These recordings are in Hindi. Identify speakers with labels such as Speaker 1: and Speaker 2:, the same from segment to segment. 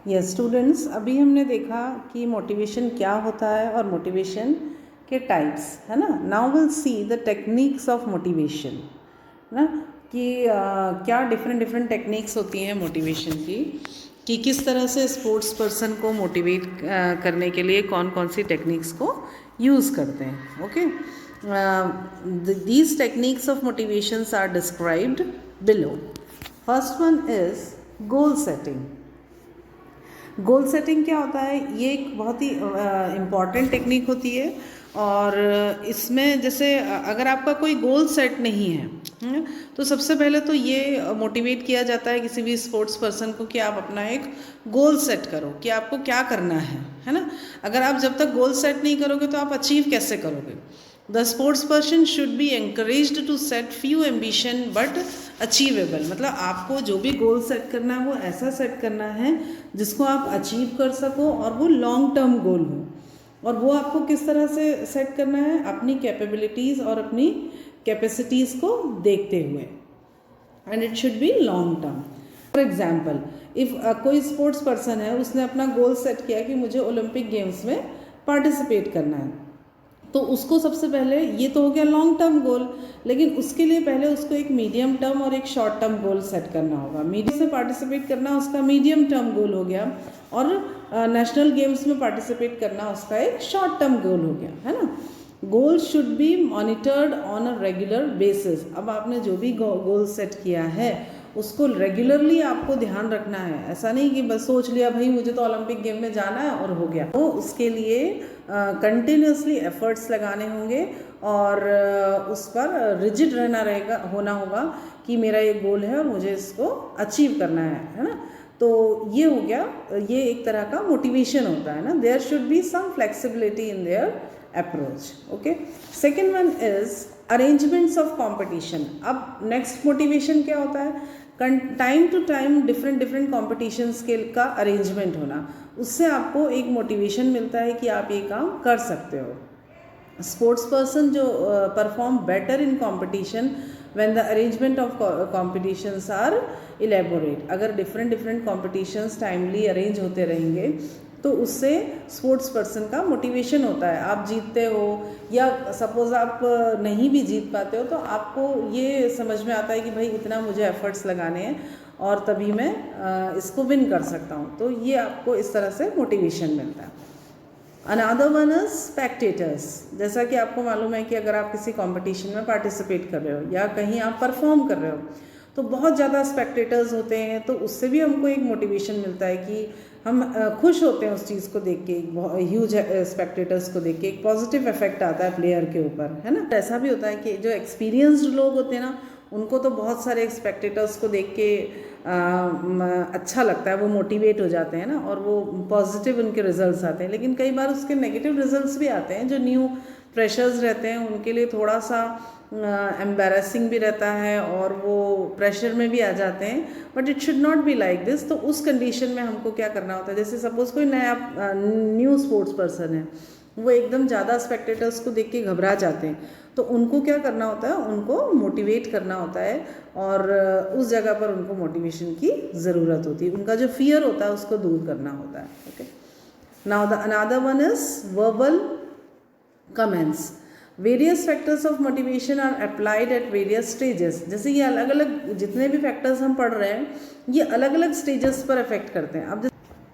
Speaker 1: यस स्टूडेंट्स, अभी हमने देखा कि मोटिवेशन क्या होता है और मोटिवेशन के टाइप्स, है ना। Now will see the techniques of motivation, ना, कि क्या डिफरेंट टेक्निक्स होती हैं मोटिवेशन की, कि किस तरह से स्पोर्ट्स पर्सन को मोटिवेट करने के लिए कौन कौन सी टेक्निक्स को यूज़ करते हैं। Okay, these techniques of motivations are described below. First one is goal setting. Goal setting क्या होता है? ये एक बहुत ही इम्पॉर्टेंट टेक्निक होती है। और इसमें जैसे अगर आपका कोई गोल सेट नहीं है, तो सबसे पहले तो ये मोटिवेट किया जाता है किसी भी स्पोर्ट्स पर्सन को कि आप अपना एक गोल सेट करो कि आपको क्या करना है ना। अगर आप जब तक गोल सेट नहीं करोगे तो आप अचीव कैसे करोगे? The sports person should be encouraged to set few ambition but achievable. मतलब आपको जो भी गोल सेट करना है वो ऐसा सेट करना है जिसको आप अचीव कर सको और वो लॉन्ग टर्म गोल हो। और वो आपको किस तरह से सेट करना है? अपनी कैपेबिलिटीज़ और अपनी कैपेसिटीज़ को देखते हुए, and it should B long term. For example, if कोई स्पोर्ट्स पर्सन है, उसने अपना गोल सेट किया कि मुझे ओलंपिक गेम्स में पार्टिसिपेट करना है, तो उसको सबसे पहले, ये तो हो गया लॉन्ग टर्म गोल, लेकिन उसके लिए पहले उसको एक मीडियम टर्म और एक शॉर्ट टर्म गोल सेट करना होगा। मीडियम से पार्टिसिपेट करना उसका मीडियम टर्म गोल हो गया, और नेशनल गेम्स में पार्टिसिपेट करना उसका एक शॉर्ट टर्म गोल हो गया, है ना। Goal should be monitored on a regular basis. अब आपने जो भी गोल सेट किया है उसको रेगुलरली आपको ध्यान रखना है। ऐसा नहीं कि बस सोच लिया भाई मुझे तो ओलंपिक गेम में जाना है और हो गया। तो उसके लिए कंटिन्यूसली एफर्ट्स लगाने होंगे और उस पर रिजिड होना होगा कि मेरा ये गोल है और मुझे इसको अचीव करना है ना। तो ये हो गया, ये एक तरह का मोटिवेशन होता है ना। There should be some flexibility in their approach. Okay, second one is arrangements of competition. अब नेक्स्ट मोटिवेशन क्या होता है? Time to time different competitions के का अरेंजमेंट होना, उससे आपको एक मोटिवेशन मिलता है कि आप ये काम कर सकते हो। स्पोर्ट्स पर्सन जो perform better in competition when the arrangement of competitions are elaborate. अगर डिफरेंट कॉम्पिटिशन्स टाइमली अरेंज होते रहेंगे तो उससे स्पोर्ट्स पर्सन का मोटिवेशन होता है। आप जीतते हो या सपोज़ आप नहीं भी जीत पाते हो तो आपको ये समझ में आता है कि भाई इतना मुझे एफर्ट्स लगाने हैं और तभी मैं इसको विन कर सकता हूँ। तो ये आपको इस तरह से मोटिवेशन मिलता है। Another one is spectators. जैसा कि आपको मालूम है कि अगर आप किसी कंपटीशन में पार्टिसिपेट कर रहे हो या कहीं आप परफॉर्म कर रहे हो तो बहुत ज़्यादा स्पेक्टेटर्स होते हैं, तो उससे भी हमको एक मोटिवेशन मिलता है कि हम खुश होते हैं उस चीज़ को देख के। ह्यूज स्पेक्टेटर्स को देख के एक पॉजिटिव इफेक्ट आता है प्लेयर के ऊपर, है ना। ऐसा भी होता है कि जो एक्सपीरियंस्ड लोग होते हैं ना, उनको तो बहुत सारे स्पेक्टेटर्स को देख के अच्छा लगता है, वो मोटिवेट हो जाते हैं ना और वो पॉजिटिव उनके रिजल्ट्स आते हैं। लेकिन कई बार उसके नेगेटिव रिजल्ट्स भी आते हैं। जो न्यू फ्रेशर्स रहते हैं उनके लिए थोड़ा सा एम्बैरेसिंग भी रहता है और वो प्रेशर में भी आ जाते हैं, but it should not be like this. तो उस कंडीशन में हमको क्या करना होता है? जैसे सपोज़ कोई नया न्यू स्पोर्ट्स पर्सन है, वो एकदम ज़्यादा स्पेक्टेटर्स को देख के घबरा जाते हैं, तो उनको क्या करना होता है? उनको मोटिवेट करना होता है और उस जगह पर उनको मोटिवेशन की ज़रूरत होती है। उनका जो फियर होता है उसको दूर करना होता है। Okay, now the another one is verbal comments. Various factors of motivation are applied at various stages. जैसे ये अलग अलग जितने भी फैक्टर्स हम पढ़ रहे हैं ये अलग अलग स्टेजेस पर अफेक्ट करते हैं। अब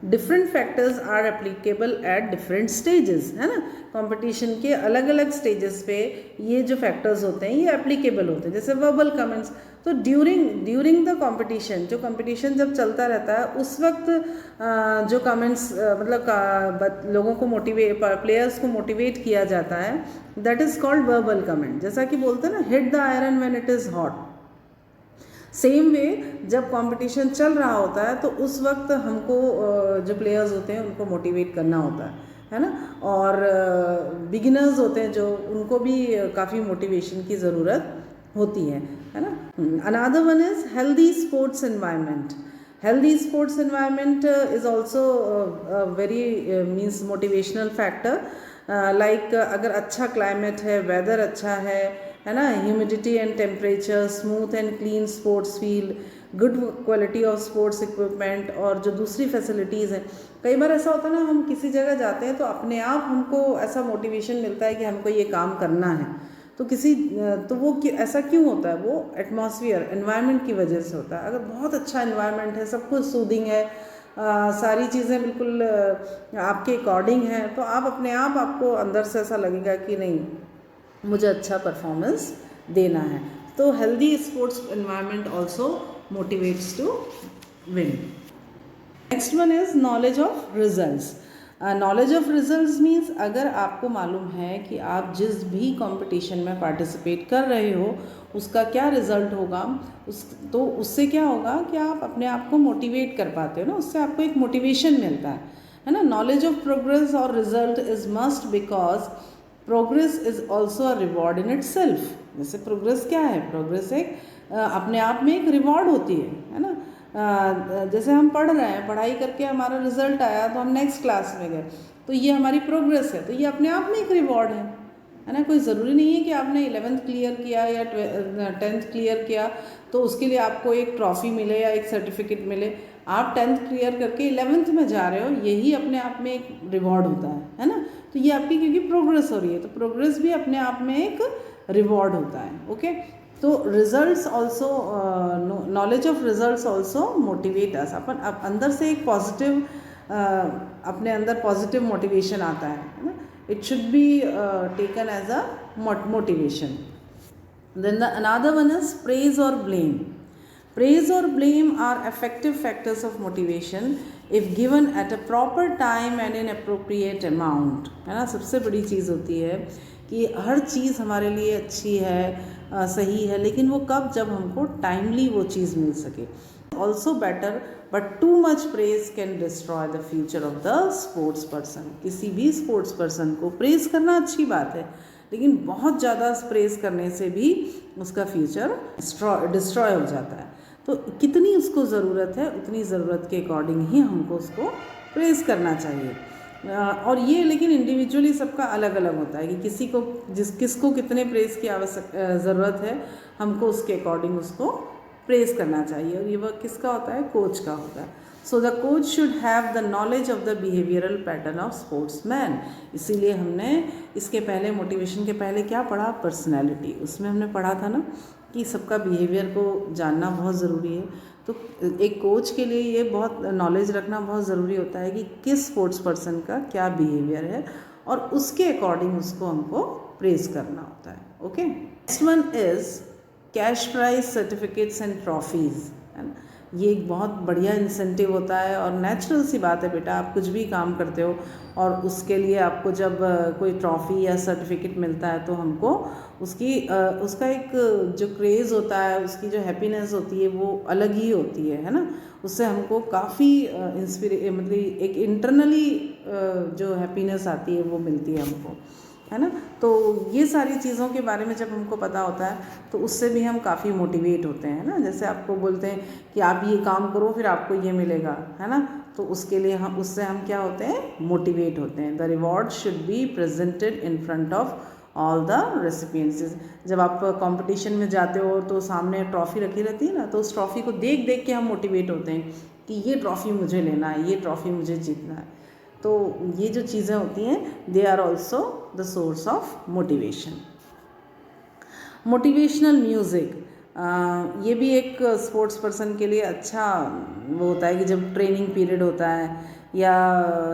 Speaker 1: different factors are applicable at different stages, है ना। कंपटीशन के अलग अलग स्टेजेस पे ये जो फैक्टर्स होते हैं ये एप्लीकेबल होते हैं। जैसे वर्बल कमेंट्स, तो ड्यूरिंग द कंपटीशन, जो कंपटीशन जब चलता रहता है उस वक्त जो कमेंट्स मतलब लोगों को प्लेयर्स को मोटिवेट किया जाता है, that is called verbal comment. जैसा कि बोलते हैं ना, hit the iron when it is hot. Same way जब कंपटीशन चल रहा होता है तो उस वक्त हमको जो प्लेयर्स होते हैं उनको मोटिवेट करना होता है ना। और बिगिनर्स होते हैं जो, उनको भी काफ़ी मोटिवेशन की ज़रूरत होती है ना। Another one is healthy sports environment. Healthy sports environment is also very means motivational factor. Like अगर अच्छा क्लाइमेट है, वेदर अच्छा है ना, humidity and temperature, smooth and clean sports field, good quality of sports equipment और जो दूसरी फैसिलिटीज़ हैं। कई बार ऐसा होता है ना, हम किसी जगह जाते हैं तो अपने आप हमको ऐसा मोटिवेशन मिलता है कि हमको ये काम करना है। तो वो ऐसा क्यों होता है? वो एटमॉस्फेयर, एनवायरनमेंट की वजह से होता है। अगर बहुत अच्छा एनवायरनमेंट है, सब कुछ सूदिंग है, सारी चीज़ें बिल्कुल आपके अकॉर्डिंग हैं, तो आप अपने आप आपको अंदर से ऐसा लगेगा कि नहीं, मुझे अच्छा परफॉर्मेंस देना है। तो healthy sports environment also motivates to win. Next one is knowledge of results. Knowledge of results means अगर आपको मालूम है कि आप जिस भी कंपटीशन में पार्टिसिपेट कर रहे हो उसका क्या रिजल्ट होगा, तो उससे क्या होगा कि आप अपने आप को मोटिवेट कर पाते हो ना, उससे आपको एक मोटिवेशन मिलता है ना। नॉलेज ऑफ प्रोग्रेस और result is must because progress is also a reward in it self. जैसे प्रोग्रेस क्या है? प्रोग्रेस एक अपने आप में एक रिवॉर्ड होती है ना। जैसे हम पढ़ रहे हैं, पढ़ाई करके हमारा रिजल्ट आया तो हम नेक्स्ट क्लास में गए, तो ये हमारी प्रोग्रेस है, तो ये अपने आप में एक रिवॉर्ड है ना। कोई ज़रूरी नहीं है कि आपने 11th क्लियर किया या 10th क्लियर किया तो उसके लिए आपको एक ट्रॉफ़ी मिले या एक सर्टिफिकेट मिले। आप 10th क्लियर करके 11th में जा रहे हो, यही अपने आप में एक रिवॉर्ड होता है ना। तो ये आपकी क्योंकि प्रोग्रेस हो रही है, तो प्रोग्रेस भी अपने आप में एक रिवॉर्ड होता है। ओके, तो results also, knowledge of results also motivate us. अपन अंदर से एक पॉजिटिव, अपने अंदर पॉजिटिव मोटिवेशन आता है ना। It should be taken as a motivation. Then the another one is praise और blame. Praise or blame are effective factors of motivation if given at a proper time and in appropriate amount, है ना। सबसे बड़ी चीज़ होती है कि हर चीज़ हमारे लिए अच्छी है, सही है, लेकिन वो कब? जब हमको टाइमली वो चीज़ मिल सके। Also better, but too much praise can destroy the future of the sports person. किसी भी स्पोर्ट्स पर्सन को प्रेज करना अच्छी बात है, लेकिन बहुत ज़्यादा प्रेज करने से भी उसका फ्यूचर डिस्ट्रॉय हो जाता है। तो कितनी उसको ज़रूरत है, उतनी ज़रूरत के अकॉर्डिंग ही हमको उसको प्रेज़ करना चाहिए। और ये लेकिन इंडिविजुअली सबका अलग अलग होता है कि किसको कितने प्रेज़ की ज़रूरत है, हमको उसके अकॉर्डिंग उसको प्रेज़ करना चाहिए। और ये वर्क किसका होता है? कोच का होता है। So the coach should have the knowledge of the behavioural pattern of sportsman. इसीलिए हमने इसके पहले, मोटिवेशन के पहले क्या पढ़ा? पर्सनैलिटी। उसमें हमने पढ़ा था ना कि सबका बिहेवियर को जानना बहुत ज़रूरी है। तो एक कोच के लिए ये बहुत नॉलेज रखना बहुत ज़रूरी होता है कि किस स्पोर्ट्स पर्सन का क्या बिहेवियर है, और उसके अकॉर्डिंग उसको हमको प्रेज़ करना होता है। Okay, next one is cash prize, certificates and trophies, है ना। ये एक बहुत बढ़िया इंसेंटिव होता है और नेचुरल सी बात है बेटा, आप कुछ भी काम करते हो और उसके लिए आपको जब कोई ट्रॉफ़ी या सर्टिफिकेट मिलता है तो हमको उसका एक जो क्रेज़ होता है, उसकी जो हैप्पीनेस होती है वो अलग ही होती है ना। उससे हमको काफ़ी मतलब एक इंटरनली जो हैप्पीनेस आती है वो मिलती है हमको, है ना। तो ये सारी चीज़ों के बारे में जब हमको पता होता है तो उससे भी हम काफ़ी मोटिवेट होते हैं ना। जैसे आपको बोलते हैं कि आप ये काम करो फिर आपको ये मिलेगा, है ना। तो उसके लिए उससे हम क्या होते हैं? मोटिवेट होते हैं। The reward should be presented in front of all the recipients. जब आप कंपटीशन में जाते हो तो सामने ट्रॉफ़ी रखी रहती है ना, तो उस ट्रॉफ़ी को देख देख के हम मोटिवेट होते हैं कि ये ट्रॉफ़ी मुझे लेना है, ये ट्रॉफ़ी मुझे जीतना है। तो ये जो चीज़ें होती हैं, they are also the source of motivation. Motivational music, ये भी एक स्पोर्ट्स पर्सन के लिए अच्छा वो होता है कि जब ट्रेनिंग पीरियड होता है या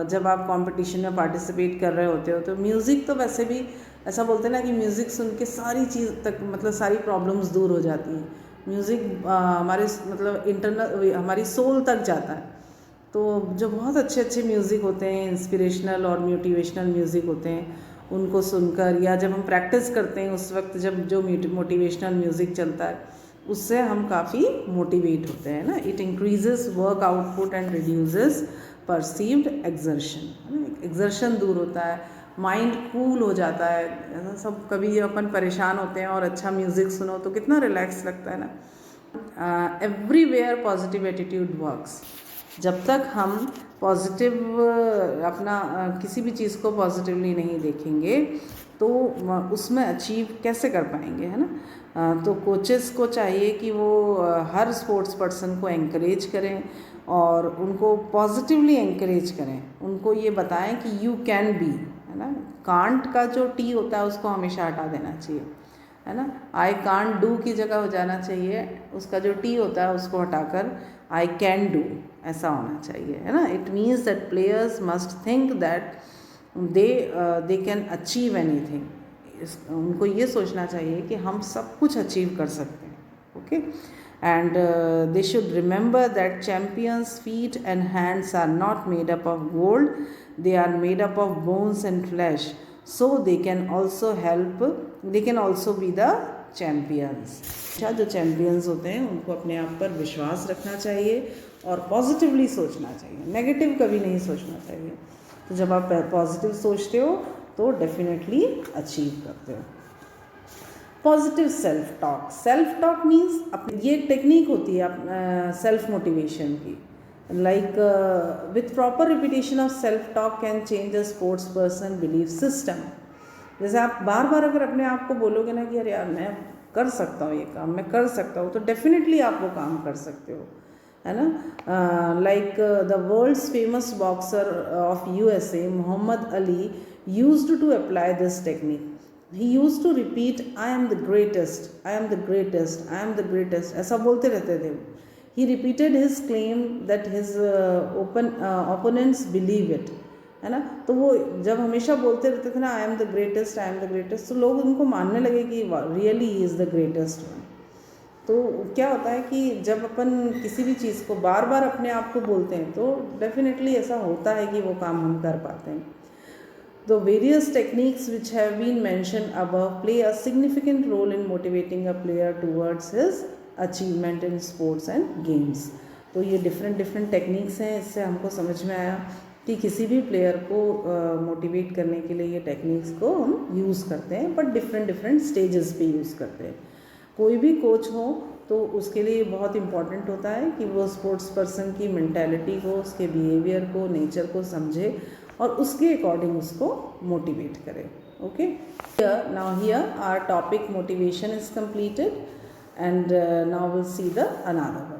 Speaker 1: जब आप कंपटीशन में पार्टिसिपेट कर रहे होते हो, तो म्यूज़िक तो वैसे भी ऐसा बोलते हैं ना कि म्यूज़िक सुन के सारी चीज़ तक, मतलब सारी प्रॉब्लम्स दूर हो जाती हैं। म्यूज़िक हमारे मतलब इंटरनल, हमारी सोल तक जाता है। तो जो बहुत अच्छे अच्छे म्यूज़िक होते हैं, इंस्पिरेशनल और मोटिवेशनल म्यूज़िक होते हैं, उनको सुनकर या जब हम प्रैक्टिस करते हैं उस वक्त जब जो मोटिवेशनल म्यूज़िक चलता है उससे हम काफ़ी मोटिवेट होते हैं ना। It increases work output and reduces perceived exertion, है ना। एक्सर्शन दूर होता है, माइंड कूल हो जाता है। सब कभी अपन परेशान होते हैं और अच्छा म्यूज़िक सुनो तो कितना रिलैक्स लगता है ना। Everywhere positive attitude works. जब तक हम पॉजिटिव अपना किसी भी चीज़ को पॉजिटिवली नहीं देखेंगे तो तो उसमें अचीव कैसे कर पाएंगे, है ना। तो कोचेस को चाहिए कि वो हर स्पोर्ट्स पर्सन को एंकरेज करें और उनको पॉजिटिवली एंकरेज करें, उनको ये बताएं कि यू कैन बी, है ना। कांट का जो टी होता है उसको हमेशा हटा देना चाहिए, है ना। आई कांट डू की जगह हो जाना चाहिए, उसका जो टी होता है उसको हटाकर आई कैन डू ऐसा होना चाहिए, है ना। It means that players must think that they can achieve anything. उनको ये सोचना चाहिए कि हम सब कुछ अचीव कर सकते हैं, okay. And they should remember that champions feet and hands are not made up of gold, they are made up of bones and flesh, so they can also help, they can also be the champions. जो चैम्पियंस होते हैं उनको अपने आप पर विश्वास रखना चाहिए और पॉजिटिवली सोचना चाहिए, नेगेटिव कभी नहीं सोचना चाहिए। तो जब आप पॉजिटिव सोचते हो तो डेफिनेटली अचीव करते हो। Positive self talk, self talk means ये टेक्निक होती है सेल्फ मोटिवेशन की, like with proper repetition of self talk can change a sports person belief system. जैसे आप बार बार अगर अपने आप को बोलोगे ना कि अरे यार मैं कर सकता हूँ ये काम, मैं कर सकता हूँ, तो डेफिनेटली आप वो काम कर सकते हो, है ना। Like the world's famous boxer of USA Muhammad Ali used to apply this technique. He used to repeat I am the greatest, I am the greatest, I am the greatest, ऐसा बोलते रहते थे। He repeated his claim that his opponents believe it, है ना। तो वो जब हमेशा बोलते रहते थे ना आई am the greatest, I am the greatest, तो लोग उनको मानने लगे कि really he is the greatest one. तो क्या होता है कि जब अपन किसी भी चीज़ को बार बार अपने आप को बोलते हैं तो डेफिनेटली ऐसा होता है कि वो काम हम कर पाते हैं। The various techniques which have been mentioned above play a significant role in motivating a player towards his achievement in sports and games. तो ये डिफरेंट टेक्निक्स हैं, इससे हमको समझ में आया कि किसी भी प्लेयर को मोटिवेट करने के लिए ये टेक्निक्स को हम यूज़ करते हैं, बट डिफरेंट स्टेजेस पे यूज़ करते हैं। कोई भी कोच हो तो उसके लिए बहुत इम्पॉर्टेंट होता है कि वो स्पोर्ट्स पर्सन की मेंटालिटी को, उसके बिहेवियर को, नेचर को समझे और उसके अकॉर्डिंग उसको मोटिवेट करे, okay. Now here our topic motivation is completed and now will see the another one.